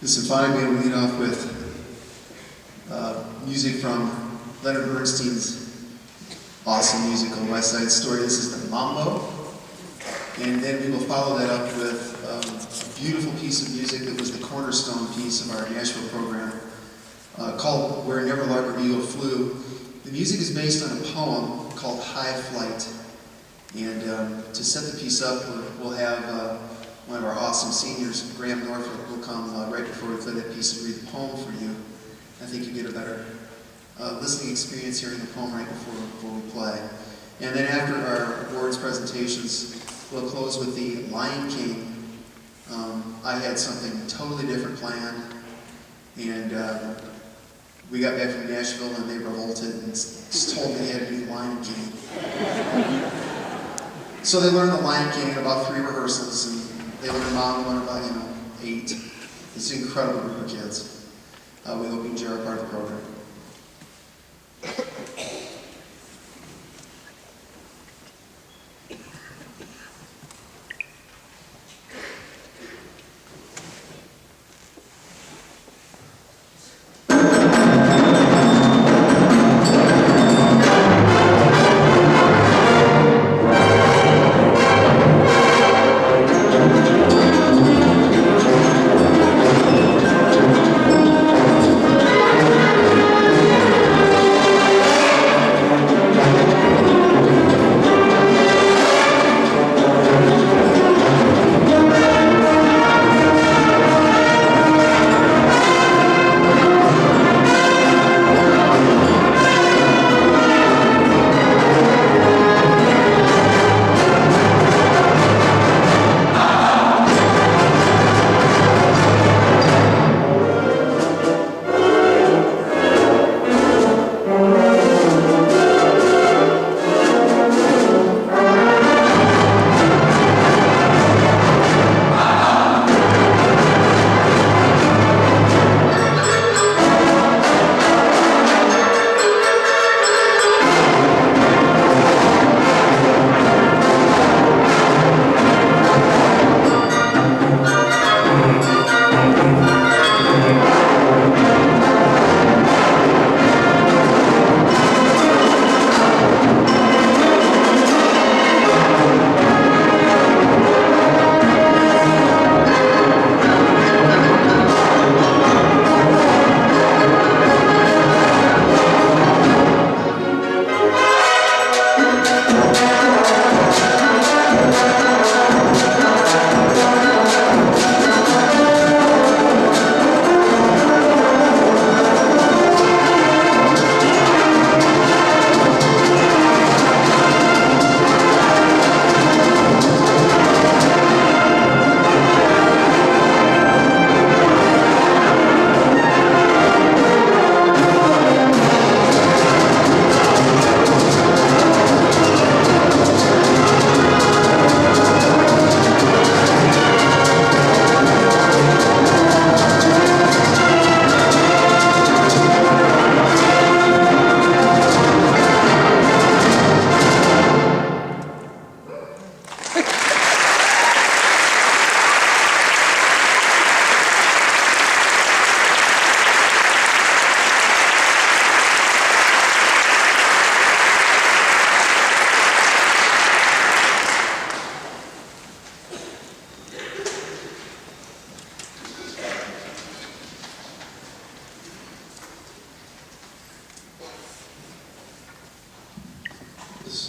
The Symphonic Band will lead off with music from Leonard Bernstein's awesome musical West Side Story. This is the Mambo. And then we will follow that up with a beautiful piece of music that was the cornerstone piece of our Nashville program called Where Never Lark or Eagle Flew. The music is based on a poem called High Flight. And to set the piece up, we'll have one of our awesome seniors, Graham Norfolk, will come right before we play that piece and read the poem for you. I think you get a better listening experience hearing the poem right before we play. And then after our awards presentations, we'll close with the Lion King. I had something totally different planned, and we got back from Nashville and they revolted and just told me they had to do the Lion King. So they learned the Lion King in about 3 rehearsals, and they learned Mambo in about 8. It's an incredible group of kids. We hope you enjoy our part of the program.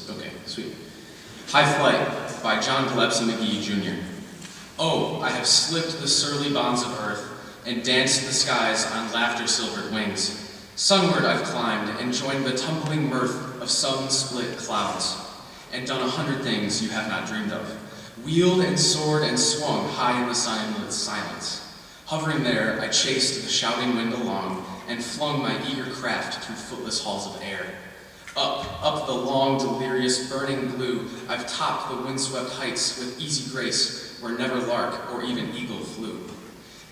Okay, sweet. High Flight by John Gillespie McGee, Jr. Oh, I have slipped the surly bonds of earth and danced the skies on laughter-silvered wings. Sunward I've climbed and joined the tumbling mirth of sun-split clouds, and done 100 things you have not dreamed of. Wheeled and soared and swung high in the silence. Hovering there, I chased the shouting wind along and flung my eager craft through footless halls of air. Up the long, delirious, burning blue, I've topped the windswept heights with easy grace where never lark or even eagle flew.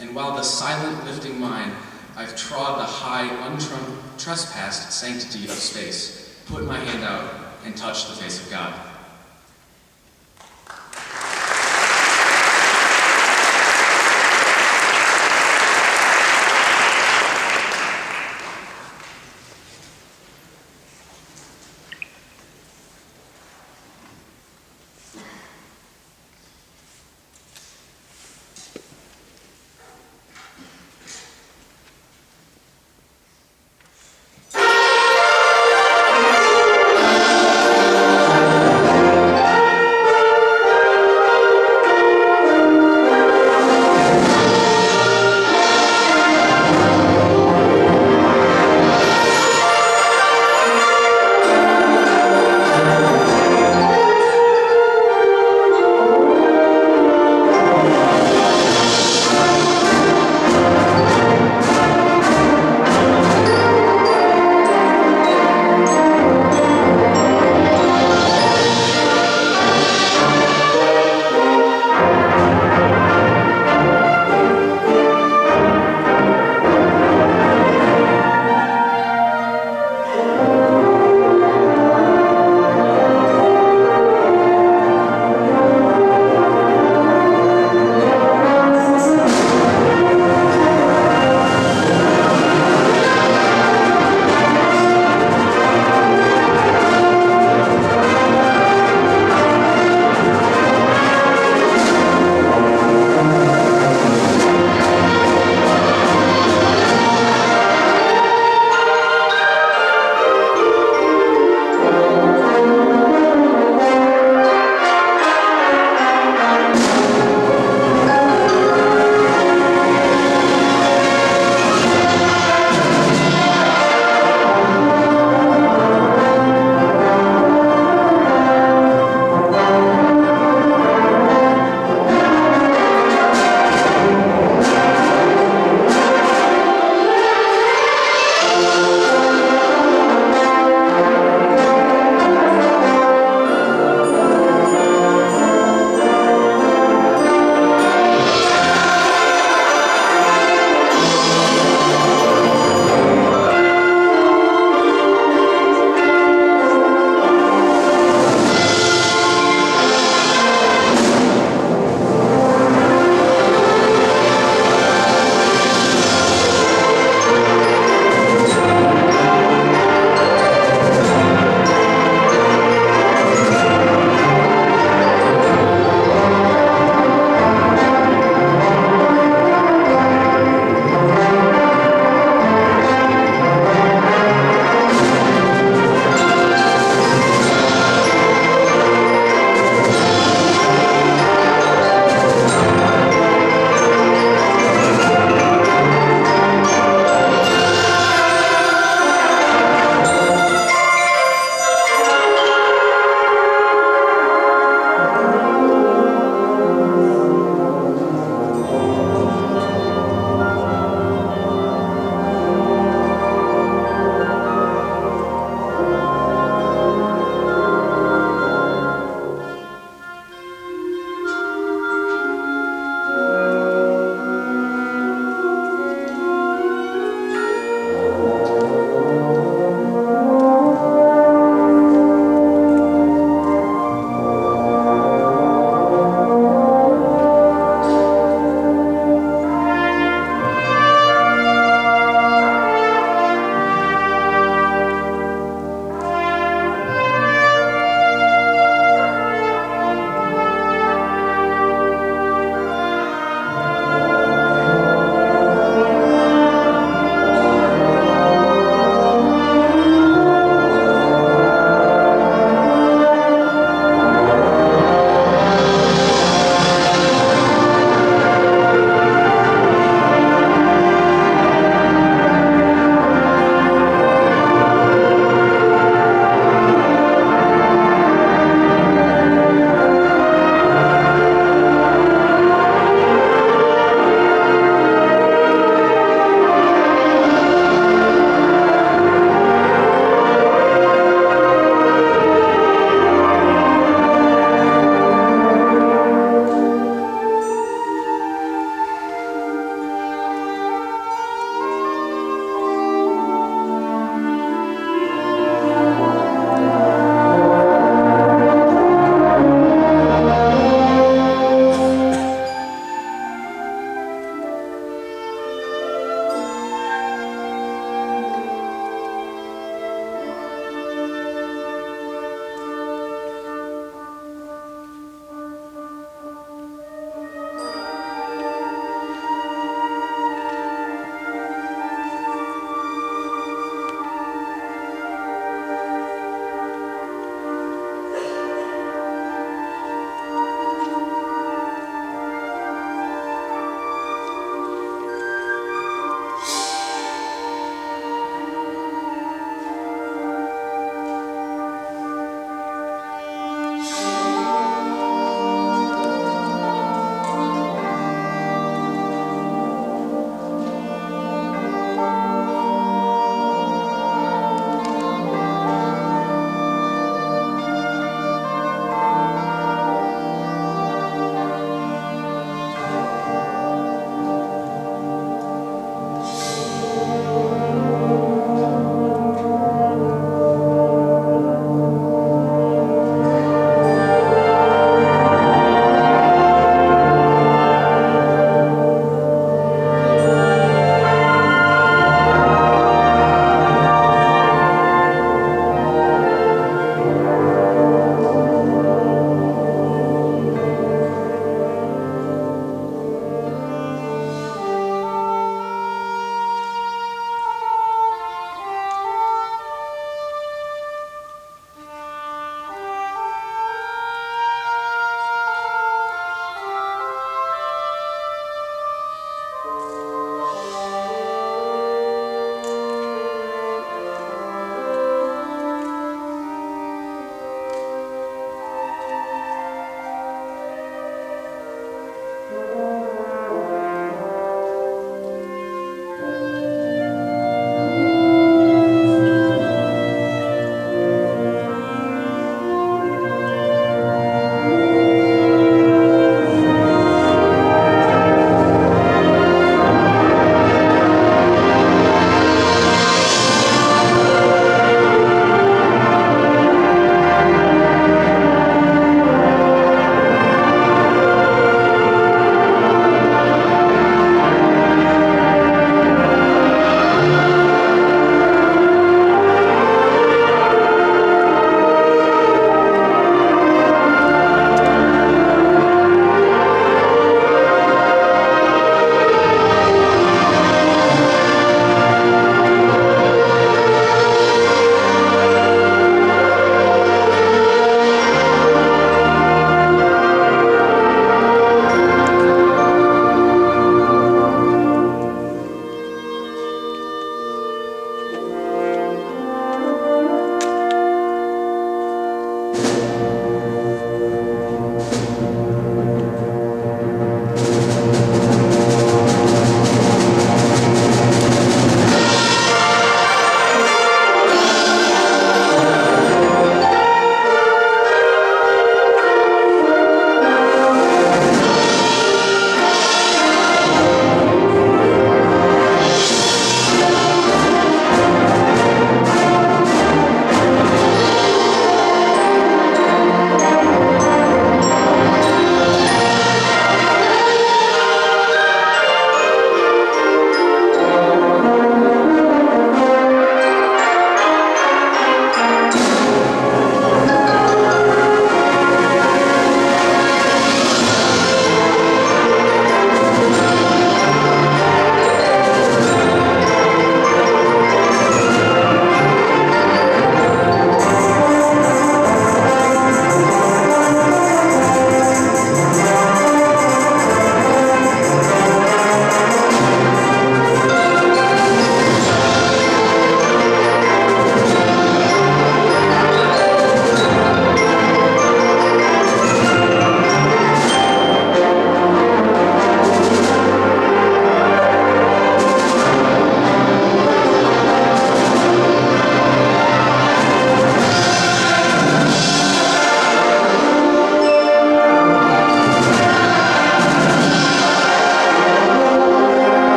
And while the silent lifting mine, I've trod the high, untrespassed sanctity of space, put my hand out and touched the face of God.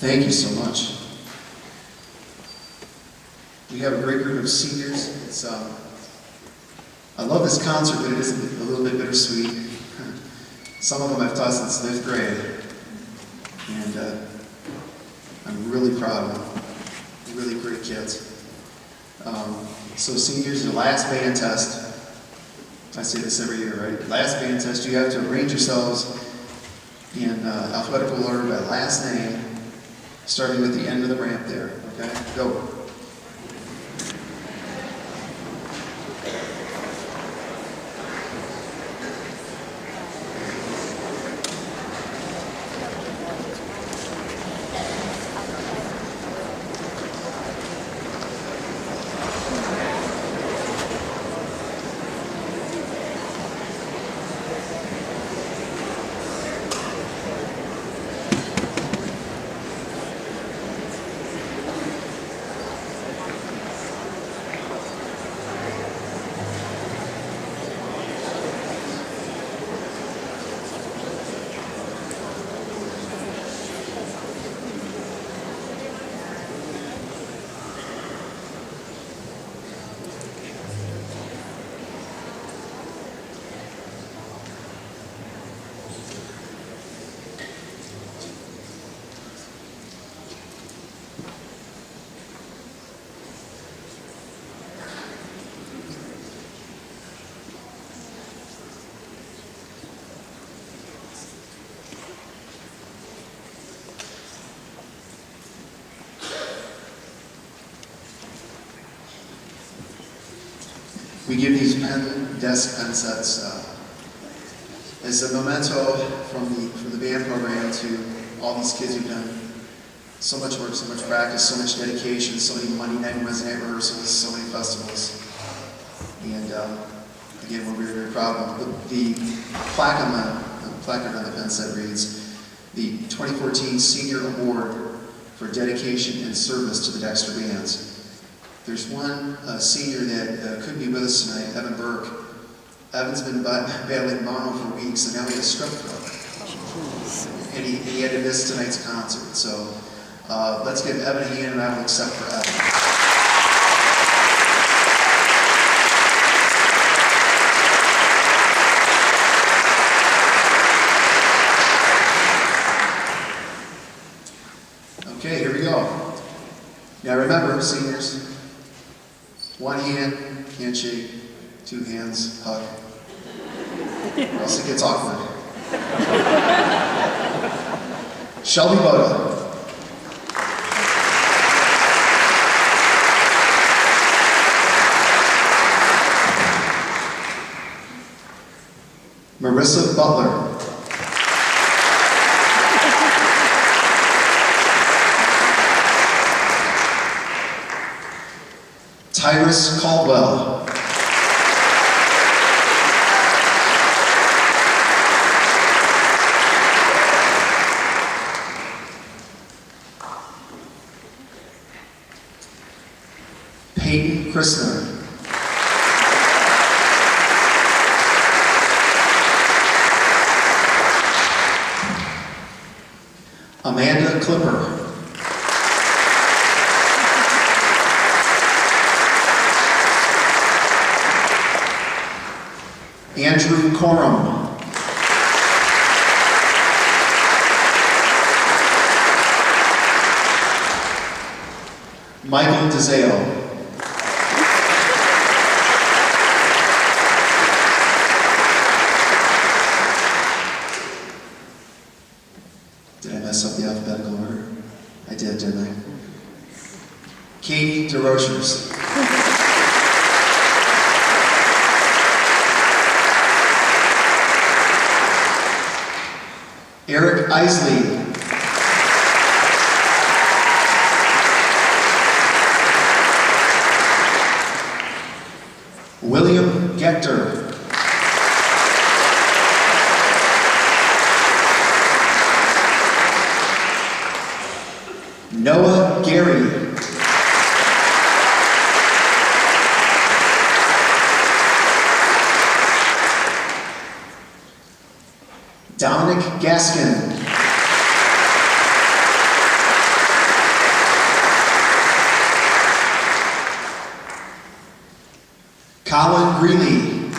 Thank you so much. We have a great group of seniors. I love this concert, but it is a little bit bittersweet. Some of them I've taught since 5th grade, and I'm really proud of them. Really great kids. So seniors, your last band test, I say this every year, right? Last band test, you have to arrange yourselves in alphabetical order by last name, starting with the end of the ramp there, okay? Go. We give these desk pen sets as a memento from the band program to all these kids who've done so much work, so much practice, so much dedication, so many Monday night and Wednesday night rehearsals, so many festivals. And again, we're very, very proud of them. The placard on the pen set reads, the 2014 Senior Award for Dedication and Service to the Dexter Bands. There's one senior that couldn't be with us tonight, Evan Burke. Evan's been battling mono for weeks, and now he has strep throat. And he had to miss tonight's concert. So let's give Evan a hand, and I will accept for Evan. Okay, here we go. Now remember, seniors, one hand, handshake, two hands, hug. Or else it gets awkward. Shelby Boda. Marissa Butler. Tyrus Caldwell. Peyton Krishna. Amanda Clipper. Andrew Corum. Michael DeZeo. Did I mess up the alphabetical order? I did, didn't I? Katie DeRochers. Eric Isley. William Gechter. Noah Gary. Dominic Gaskin. Greeley.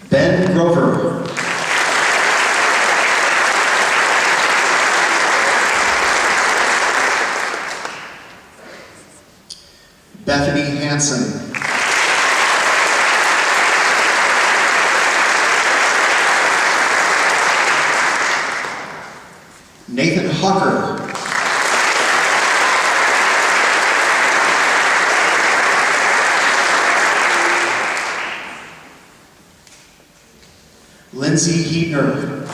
Ben Grover. Bethany Hansen. Nathan Hucker. Lindsay Heatner.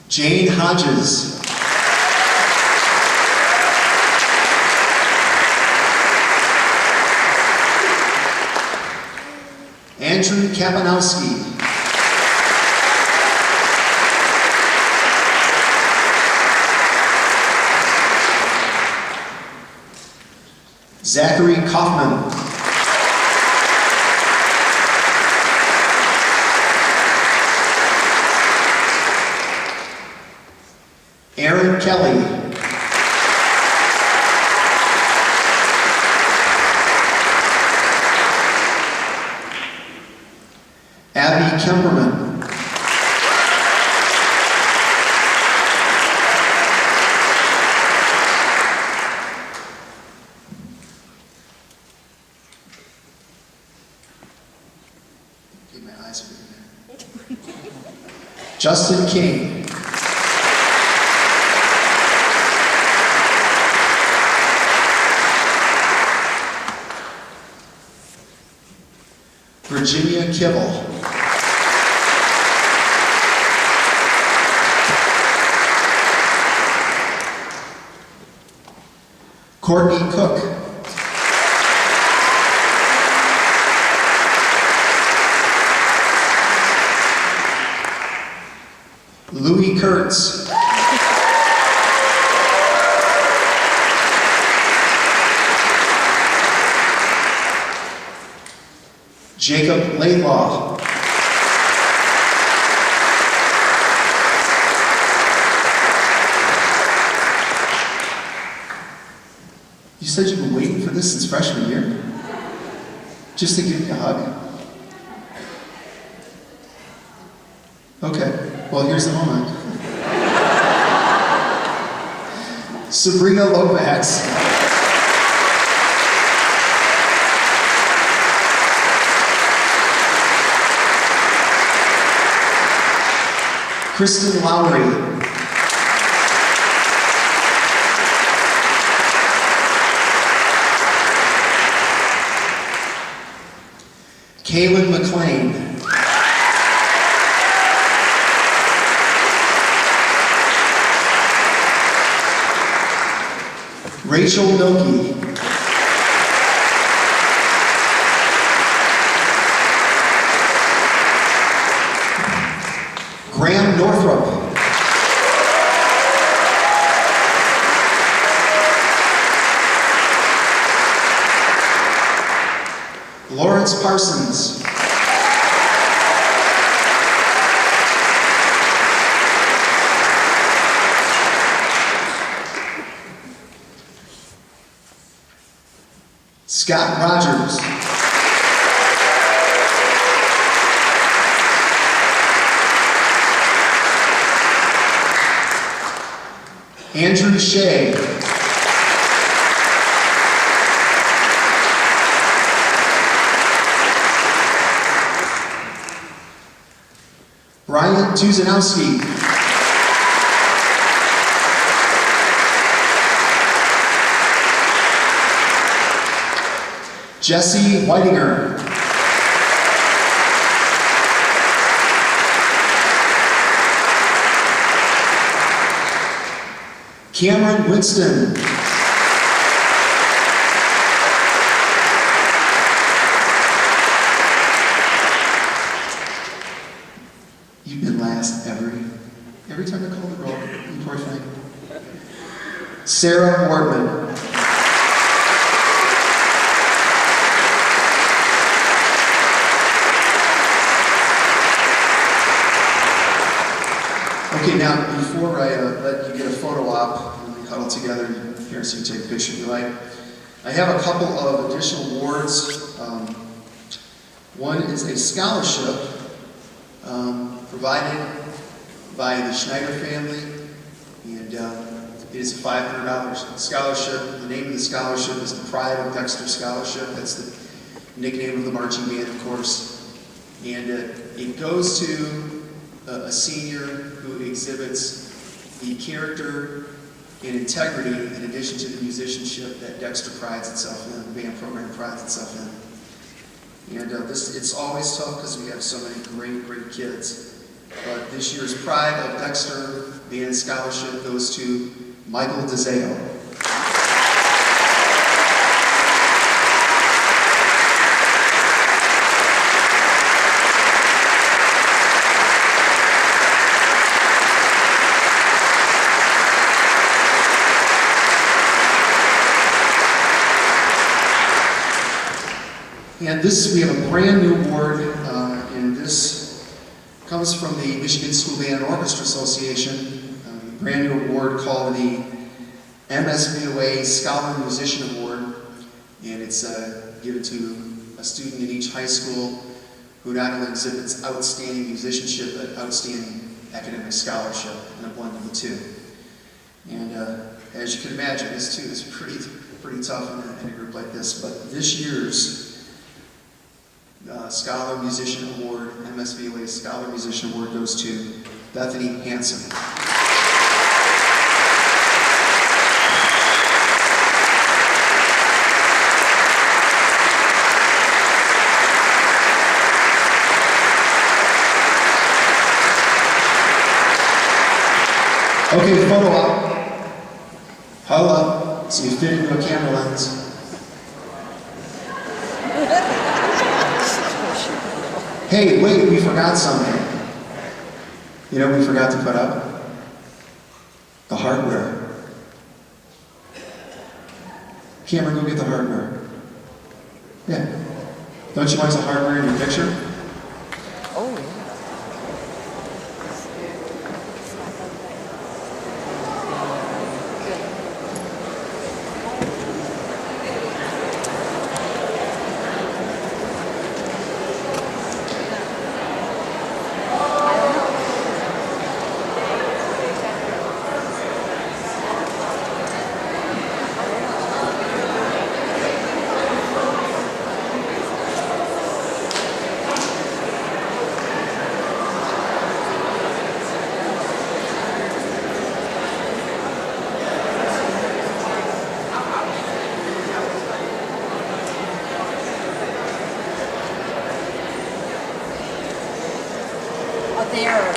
Jane Hodges. Andrew Kapanowski. Zachary Kaufman. Aaron Kelly. Abby Kemperman. Get my eyes over there. Justin King. Virginia Kibble. Courtney Cook. Louis Kurtz. Jacob Laidlaw. You said you've been waiting for this since freshman year? Just to give me a hug? Okay, well here's the moment. Sabrina Lovax. Kristen Lowry. Kaylin McLean. Rachel Milkey. Graham Northrop. Lawrence Parsons. Scott Rogers. Andrew Shea. Brian Tuzanowski. Jesse Whitinger. Cameron Winston. You've been last every time I call the roll, you poor thing. Sarah Wardman. Okay, now before I let you get a photo op and we huddle together here so you can take a picture if you like, I have a couple of additional awards. One is a scholarship provided by the Schneider family, and it is a $500 scholarship. The name of the scholarship is the Pride of Dexter Scholarship. That's the nickname of the marching band, of course. And it goes to a senior who exhibits the character and integrity in addition to the musicianship that Dexter prides itself in, the band program prides itself in. And it's always tough because we have so many great kids. But this year's Pride of Dexter Band Scholarship goes to Michael DeZeo. And this, we have a brand new award, and this comes from the Michigan School Band and Orchestra Association, a brand new award called the MSBOA Scholar Musician Award, and it's given to a student in each high school who not only exhibits outstanding musicianship, but outstanding academic scholarship, and a blend of the two. And as you can imagine, this too is pretty tough in a group like this, but this year's Scholar Musician Award, MSBOA Scholar Musician Award, goes to Bethany Hansen. Okay, photo op. Huddle up so you fit into a camera lens. Hey, wait, we forgot something. You know what we forgot to put up? The hardware. Cameron, go get the hardware. Yeah. Don't you want the hardware in your picture? Oh, yeah. There.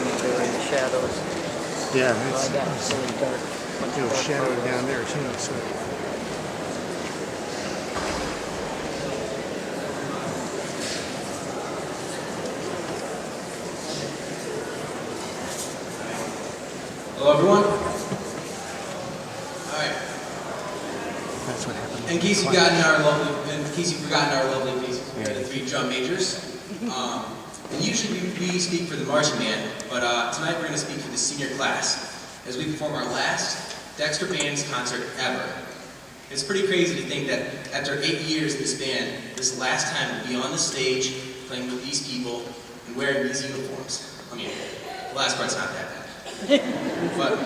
when they were in the shadows. Yeah, Well, I it's got really dark. Bunch a little of dark shadow photos. down there too. So Hello, everyone. All right. that's what happened. In case you've forgotten our lovely faces, we are the three drum majors. And usually we speak for the marching band, but tonight we're going to speak for the senior class as we perform our last Dexter Band's concert ever. It's pretty crazy to think that after 8 years in this band, this last time we'll be on the stage playing with these people and wearing these uniforms. I mean, the last part's not that bad. But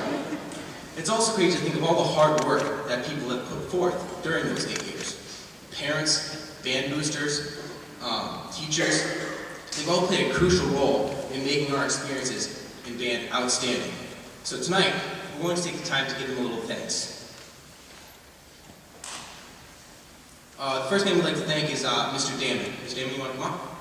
it's also crazy to think of all the hard work that people have put forth during those 8 years. Parents, band boosters, teachers, they've all played a crucial role in making our experiences in band outstanding. So tonight, we're going to take the time to give them a little thanks. The first name we'd like to thank is Mr. Damon. Mr. Damon, you want to come up?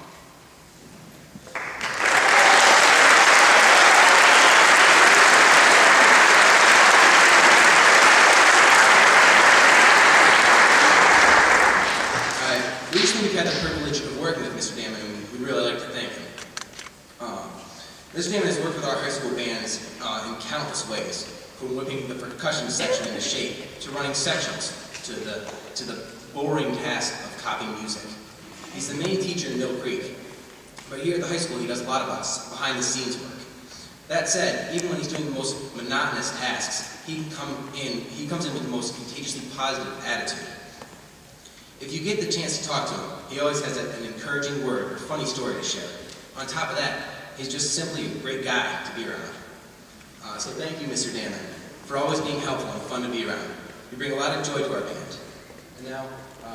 Recently, we've had the privilege of working with Mr. Damon, and we'd really like to thank him. Mr. Damon has worked with our high school bands in countless ways, from whipping the percussion section into shape, to running sections, to the boring task of copying music. He's the main teacher in Mill Creek, but here at the high school he does a lot of behind-the-scenes work. That said, even when he's doing the most monotonous tasks, he comes in with the most contagiously positive attitude. If you get the chance to talk to him, he always has an encouraging word or funny story to share. On top of that, he's just simply a great guy to be around. So thank you, Mr. Damon, for always being helpful and fun to be around. You bring a lot of joy to our band. And now,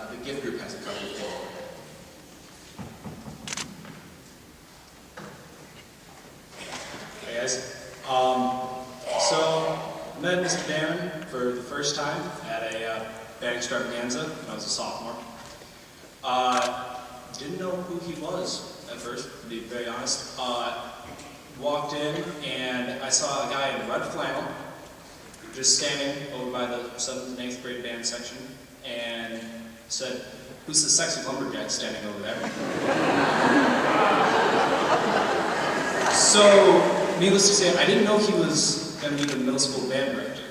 the gift group has a couple of things. Hey guys. So I met Mr. Damon for the first time at a band extravaganza when I was a sophomore. Didn't know who he was at first, to be very honest. Walked in and I saw a guy in red flannel just standing over by the 7th and 8th grade band section and said, "Who's the sexy lumberjack standing over there?" So, needless to say, I didn't know he was going to be the middle school band director.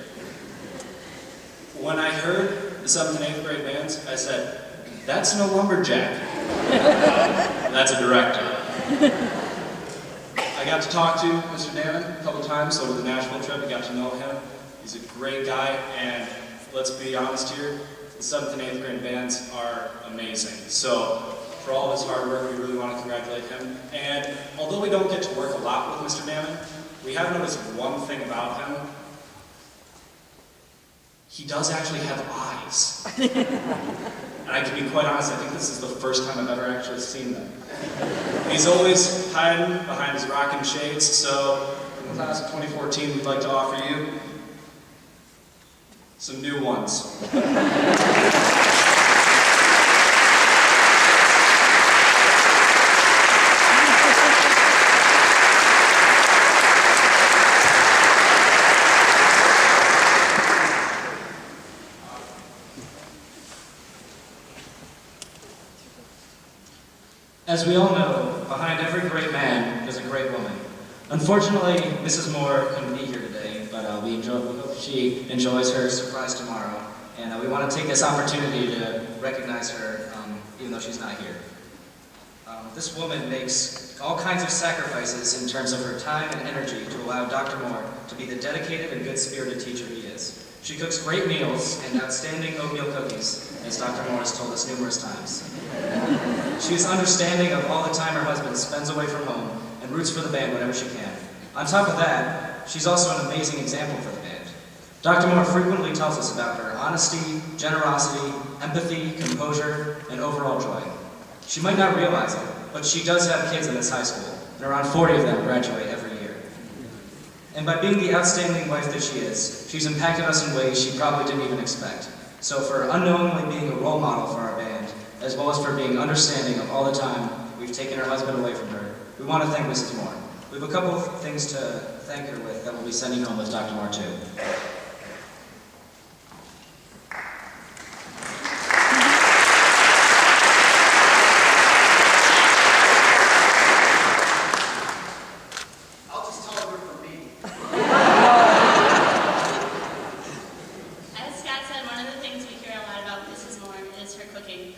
When I heard the 7th and 8th grade bands, I said, "That's no lumberjack. That's a director." I got to talk to Mr. Damon a couple times over the Nashville trip. I got to know him. He's a great guy, and let's be honest here, the 7th and 8th grade bands are amazing. So, for all of his hard work, we really want to congratulate him. And although we don't get to work a lot with Mr. Damon, we have noticed one thing about him. He does actually have eyes. And I can be quite honest, I think this is the first time I've ever actually seen them. He's always hiding behind his rocking shades, so in the class of 2014, we'd like to offer you some new ones. As we all know, behind every great man is a great woman. Unfortunately, Mrs. Moore couldn't be here today, but we hope she enjoys her surprise tomorrow. And we want to take this opportunity to recognize her, even though she's not here. This woman makes all kinds of sacrifices in terms of her time and energy to allow Dr. Moore to be the dedicated and good-spirited teacher he is. She cooks great meals and outstanding oatmeal cookies, as Dr. Moore has told us numerous times. She is understanding of all the time her husband spends away from home and roots for the band whenever she can. On top of that, she's also an amazing example for the band. Dr. Moore frequently tells us about her honesty, generosity, empathy, composure, and overall joy. She might not realize it, but she does have kids in this high school, and around 40 of them graduate every year. And by being the outstanding wife that she is, she's impacted us in ways she probably didn't even expect. So for unknowingly being a role model for our band, as well as for being understanding of all the time we've taken her husband away from her, we want to thank Mrs. Moore. We have a couple of things to thank her with that we'll be sending home with Dr. Moore too. I'll just tell her for me. As Scott said, one of the things we hear a lot about Mrs. Moore is her cooking.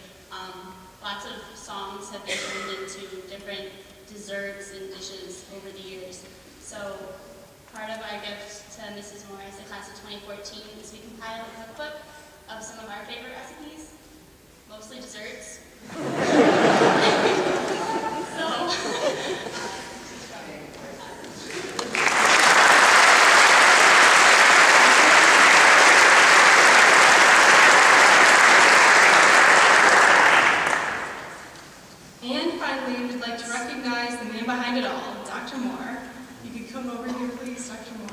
Lots of songs have been turned into different desserts and dishes over the years. So part of our gift to Mrs. Moore as the class of 2014 is we compiled a cookbook of some of our favorite recipes, mostly desserts. And finally, we'd like to recognize the man behind it all, Dr. Moore. You could come over here, please, Dr. Moore.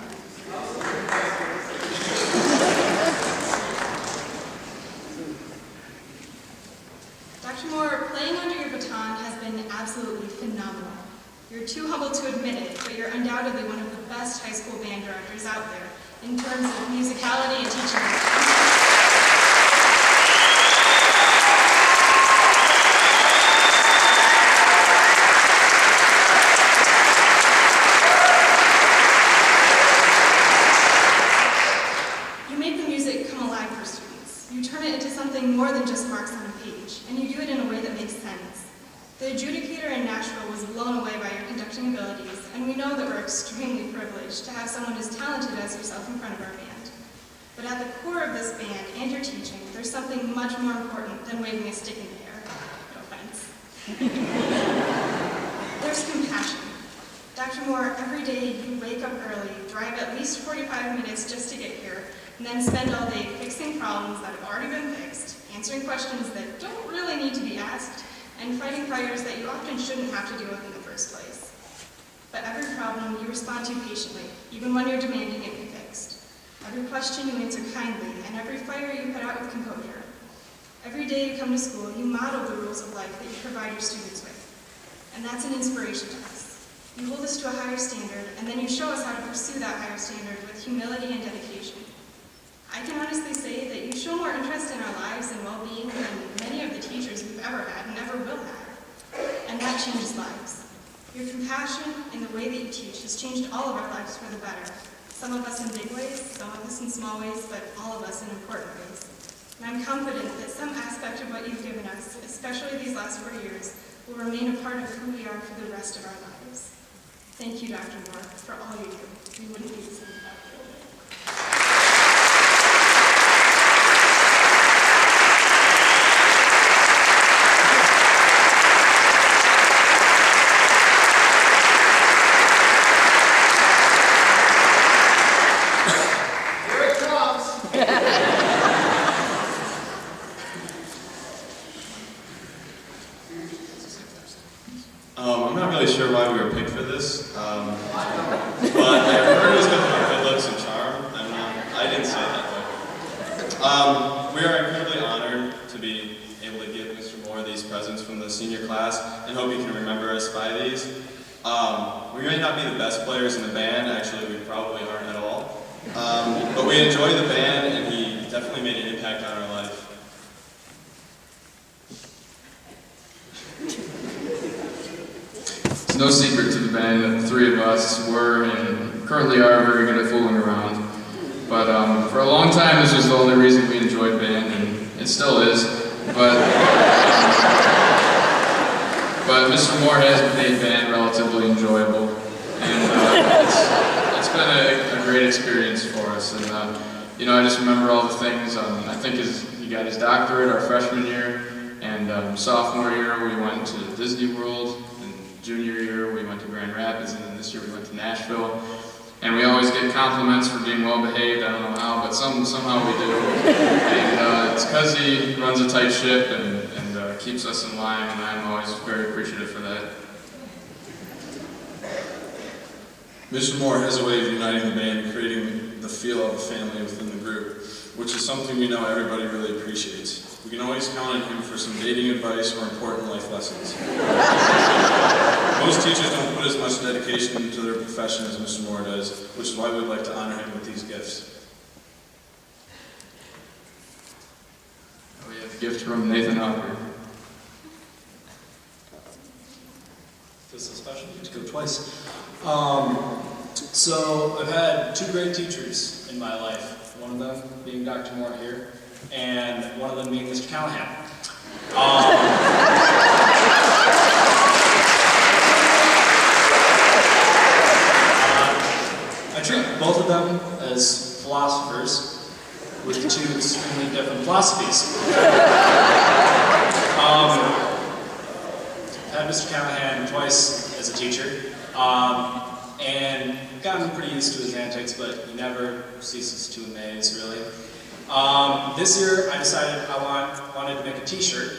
Dr. Moore, playing under your baton has been absolutely phenomenal. You're too humble to admit it, but you're undoubtedly one of the best high school band directors out there in terms of musicality and teaching. More than just marks on a page, and you do it in a way that makes sense. The adjudicator in Nashville was blown away by your conducting abilities, and we know that we're extremely privileged to have someone as talented as yourself in front of our band. But at the core of this band and your teaching, there's something much more important than waving a stick in the air. No offense. There's compassion. Dr. Moore, every day you wake up early, drive at least 45 minutes just to get here, and then spend all day fixing problems that have already been fixed, answering questions that don't really need to be asked, and fighting fires that you often shouldn't have to deal with in the first place. But every problem you respond to patiently, even when you're demanding it be fixed. Every question you answer kindly, and every fire you put out with composure. Every day you come to school, you model the rules of life that you provide your students with. And that's an inspiration to us. You hold us to a higher standard, and then you show us how to pursue that higher standard with humility and dedication. I can honestly say that you show more interest in our lives and well-being than many of the teachers we've ever had and ever will have. And that changes lives. Your compassion and the way that you teach has changed all of our lives for the better. Some of us in big ways, some of us in small ways, but all of us in important ways. And I'm confident that some aspect of what you've given us, especially these last 4 years, will remain a part of who we are for the rest of our lives. Thank you, Dr. Moore, for all you do. We wouldn't be the same without you. I'm not really sure why we were picked for this, but I heard it was because of our good looks and charm. I didn't say that though. We are incredibly honored to be able to give Mr. Moore these presents from the senior class, and hope you can remember us by these. We may not be the best players in the band, actually we probably aren't at all, but we enjoy the band, and he definitely made an impact on our life. It's no secret to the band that the three of us were and currently are very good at fooling around. But for a long time, this was the only reason we enjoyed band, and it still is. But Mr. Moore has made band relatively enjoyable, and it's been a great experience for us. And you know, I just remember all the things. I think he got his doctorate our freshman year, and sophomore year we went to Disney World. Junior year, we went to Grand Rapids, and then this year we went to Nashville. And we always get compliments for being well behaved. I don't know how, but somehow we do. And it's because he runs a tight ship and keeps us in line, and I'm always very appreciative for that. Mr. Moore has a way of uniting the band, creating the feel of a family within the group, which is something we know everybody really appreciates. We can always count on him for some dating advice or important life lessons. Most teachers don't put as much dedication into their profession as Mr. Moore does, which is why we'd like to honor him with these gifts. We have a gift from Nathan Hopper. Feels so special. You get to go twice. So I've had two great teachers in my life. One of them being Dr. Moore here, and one of them being Mr. Callahan. I treat both of them as philosophers with two extremely different philosophies. Had Mr. Callahan twice as a teacher, and gotten pretty used to his antics, but he never ceases to amaze, really. This year, I decided I wanted to make a t-shirt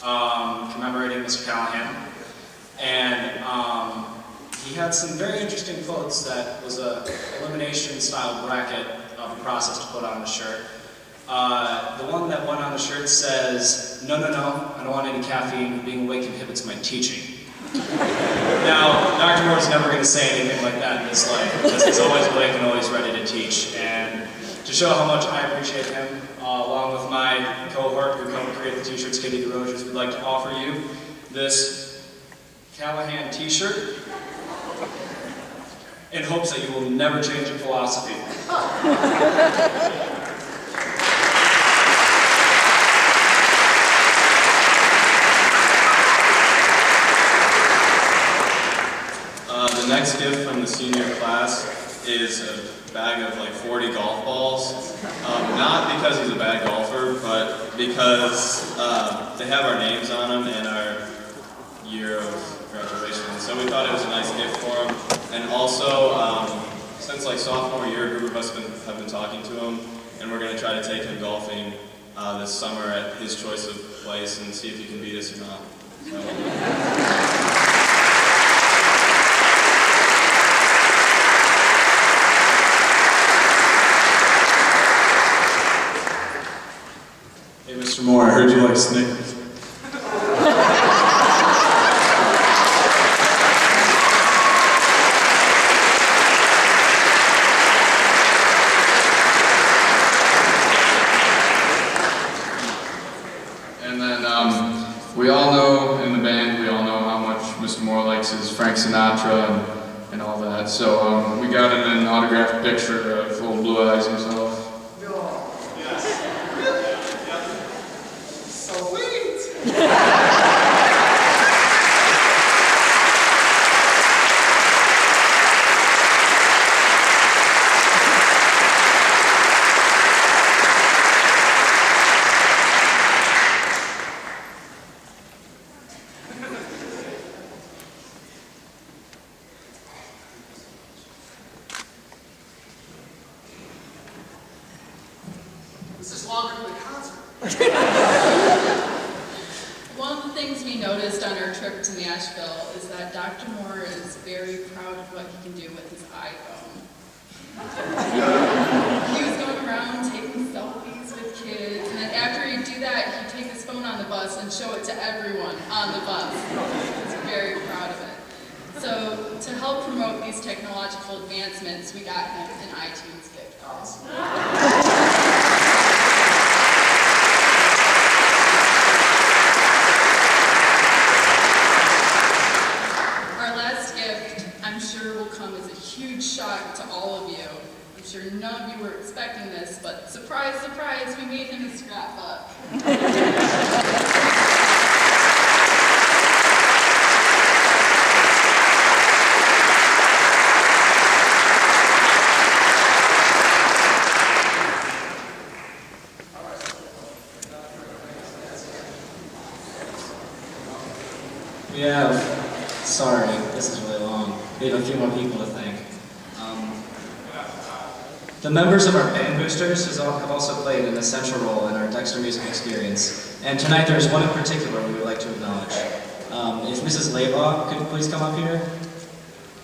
commemorating Mr. Callahan, and he had some very interesting quotes that was a elimination-style bracket of a process to put on the shirt. The one that went on the shirt says, "No, no, no, I don't want any caffeine. Being awake inhibits my teaching." Now, Dr. Moore's never going to say anything like that in his life, because he's always awake and always ready to teach. And to show how much I appreciate him, along with my cohort who helped create the t-shirts, Katie DeRogers, we'd like to offer you this Callahan t-shirt in hopes that you will never change your philosophy. The next gift from the senior class is a bag of like 40 golf balls. Not because he's a bad golfer, but because they have our names on them and our year of graduation. So we thought it was a nice gift for him. And also, since like sophomore year, a group of us have been talking to him, and we're going to try to take him golfing this summer at his choice of place and see if he can beat us or not. So, Mr. Moore, I heard you like Snickers. And then we all know in the band, we all know how much Mr. Moore likes his Frank Sinatra and all that. So we got him an autographed picture of old Blue Eyes himself. This is longer than the concert. One of the things we noticed on our trip to Nashville is that Dr. Moore is very proud of what he can do with his iPhone. He was going around taking selfies with kids, and then after he'd do that, he'd take his phone on the bus and show it to everyone on the bus. He's very proud of it. So to help promote these technological advancements, we got him an iTunes gift card. I'm sure will come as a huge shock to all of you. I'm sure none of you were expecting this, but surprise, surprise, we made him a scrapbook. We have, sorry, this is really long. We have a few more people to thank. The members of our band boosters have also played an essential role in our Dexter music experience. And tonight there's one in particular we would like to acknowledge. If Mrs. Laybaugh could please come up here.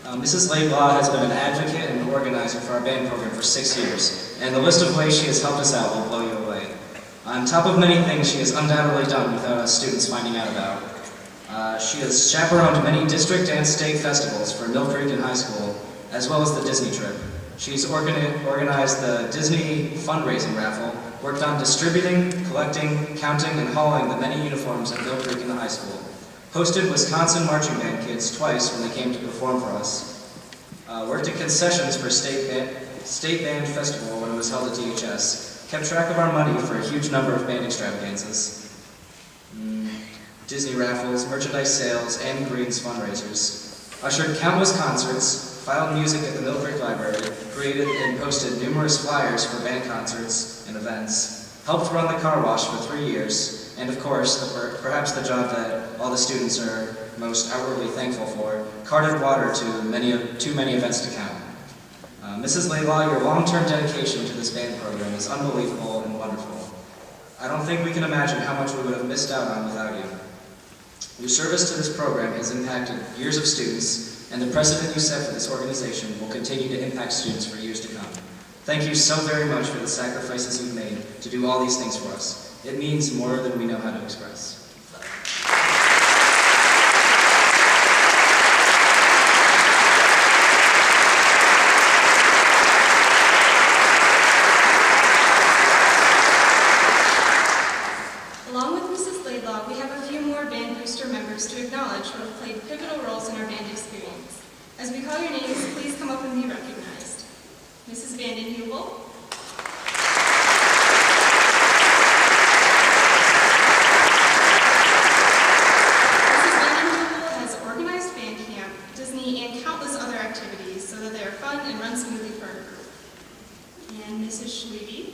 Mrs. Laybaugh has been an advocate and organizer for our band program for 6 years, and the list of ways she has helped us out will blow you away. On top of many things she has undoubtedly done without us students finding out about, she has chaperoned many district and state festivals for Mill Creek and High School, as well as the Disney trip. She's organized the Disney fundraising raffle, worked on distributing, collecting, counting, and hauling the many uniforms at Mill Creek and the high school, hosted Wisconsin marching band kids twice when they came to perform for us, worked at concessions for State Band Festival when it was held at DHS, kept track of our money for a huge number of band extravaganzas, Disney raffles, merchandise sales, and Greens fundraisers, ushered countless concerts, filed music at the Mill Creek Library, created and posted numerous flyers for band concerts and events, helped run the car wash for 3 years, and of course, perhaps the job that all the students are most outwardly thankful for, carted water to too many events to count. Mrs. Laylaw, your long-term dedication to this band program is unbelievable and wonderful. I don't think we can imagine how much we would have missed out on without you. Your service to this program has impacted years of students, and the precedent you set for this organization will continue to impact students for years to come. Thank you so very much for the sacrifices you've made to do all these things for us. It means more than we know how to express. Along with Mrs. Laidlaw, we have a few more band booster members to acknowledge who have played pivotal roles in our band experience. As we call your names, please come up and be recognized. Mrs. Vanden Heuvel, Mrs. Vanden Heuvel has organized band camp, Disney, and countless other activities so that they are fun and run smoothly for our group. And Mrs. Schwebe,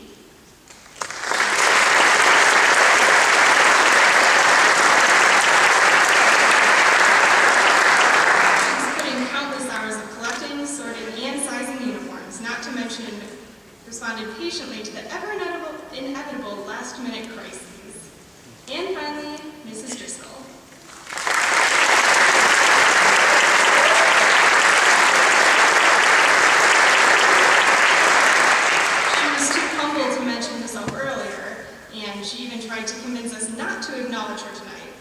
responded patiently to the inevitable last-minute crises. And finally, Mrs. Driscoll. She was too humble to mention herself earlier, and she even tried to convince us not to acknowledge her tonight.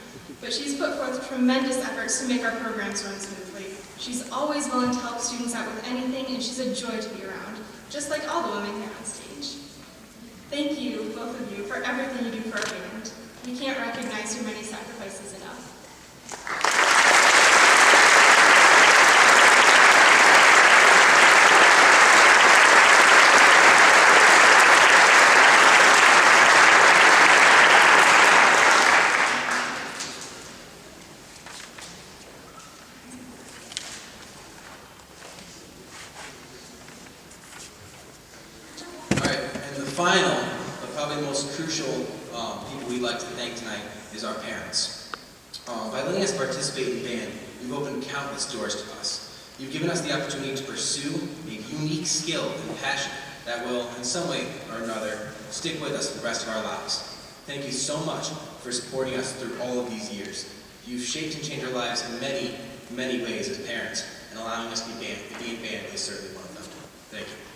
But she's put forth tremendous efforts to make our programs run smoothly. She's always willing to help students out with anything, and she's a joy to be around, just like all the women here on stage. Thank you, both of you, for everything you do for our band. We can't recognize your many sacrifices enough. Final, but probably most crucial people we'd like to thank tonight is our parents. By letting us participate in band, you've opened countless doors to us. You've given us the opportunity to pursue a unique skill and passion that will, in some way or another, stick with us for the rest of our lives. Thank you so much for supporting us through all of these years. You've shaped and changed our lives in many, many ways as parents, and allowing us to be in band is certainly one of them. Thank you.